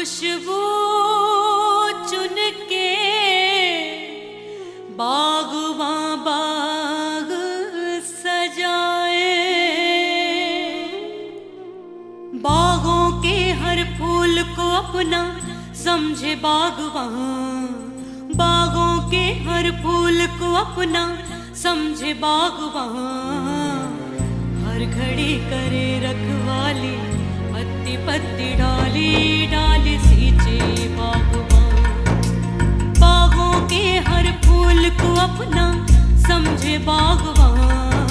खुशबू चुन के बागवां बाग सजाए, बागों के हर फूल को अपना समझे बागवां, बागों के हर फूल को अपना समझे बागवां, हर घड़ी करे रखवाली, पत्ती पत्ती डाली डाली सींचे बागवां, बागों के हर फूल को अपना समझे बागवां।